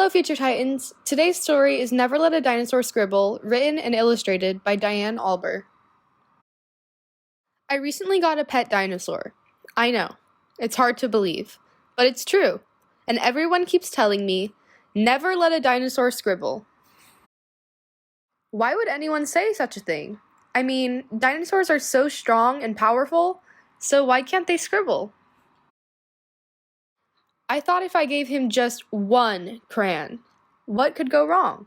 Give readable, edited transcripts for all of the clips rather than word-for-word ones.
Hello, Future Titans! Today's story is Never Let a Dinosaur Scribble, written and illustrated by Diane Alber. I recently got a pet dinosaur. I know, it's hard to believe, but it's true, and everyone keeps telling me, never let a dinosaur scribble. Why would anyone say such a thing? I mean, dinosaurs are so strong and powerful, so why can't they scribble? I thought if I gave him just one crayon, what could go wrong?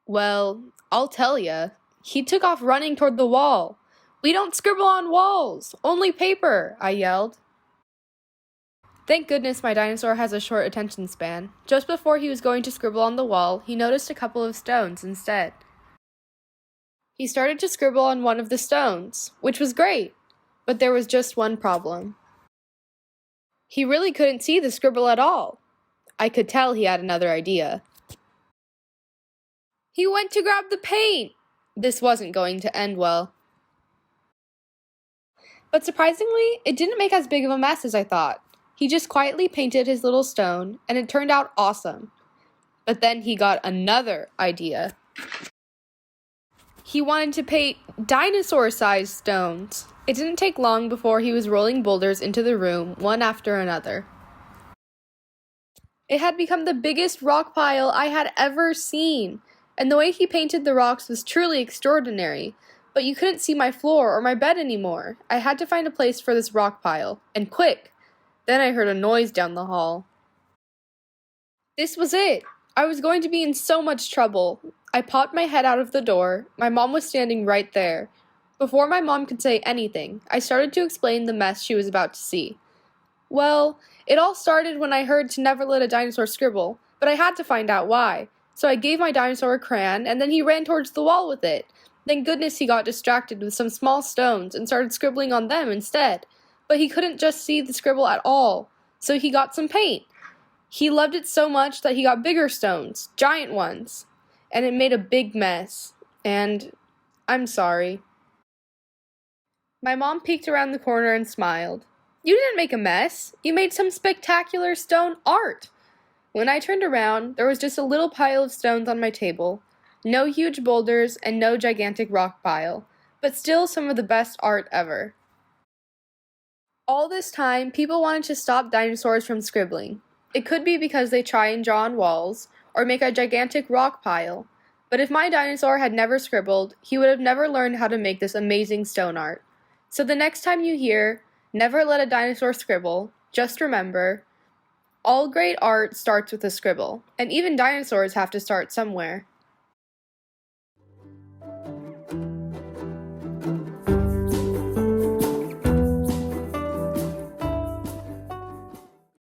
Well, I'll tell ya. He took off running toward the wall. We don't scribble on walls, only paper, I yelled. Thank goodness my dinosaur has a short attention span. Just before he was going to scribble on the wall, he noticed a couple of stones instead. He started to scribble on one of the stones, which was great, but there was just one problem. He really couldn't see the scribble at all. I could tell he had another idea. He went to grab the paint! This wasn't going to end well. But surprisingly, it didn't make as big of a mess as I thought. He just quietly painted his little stone, and it turned out awesome. But then he got another idea. He wanted to paint dinosaur-sized stones. It didn't take long before he was rolling boulders into the room, one after another. It had become the biggest rock pile I had ever seen, and the way he painted the rocks was truly extraordinary. But you couldn't see my floor or my bed anymore. I had to find a place for this rock pile, and quick! Then I heard a noise down the hall. This was it! I was going to be in so much trouble. I popped my head out of the door. My mom was standing right there. Before my mom could say anything, I started to explain the mess she was about to see. Well, it all started when I heard to never let a dinosaur scribble, but I had to find out why. So I gave my dinosaur a crayon, and then he ran towards the wall with it. Thank goodness he got distracted with some small stones and started scribbling on them instead. But he couldn't just see the scribble at all, so he got some paint. He loved it so much that he got bigger stones, giant ones, and it made a big mess. And I'm sorry. My mom peeked around the corner and smiled. You didn't make a mess. You made some spectacular stone art. When I turned around, there was just a little pile of stones on my table. No huge boulders and no gigantic rock pile, but still some of the best art ever. All this time, people wanted to stop dinosaurs from scribbling. It could be because they try and draw on walls, or make a gigantic rock pile. But if my dinosaur had never scribbled, he would have never learned how to make this amazing stone art. So the next time you hear, never let a dinosaur scribble, just remember, all great art starts with a scribble, and even dinosaurs have to start somewhere.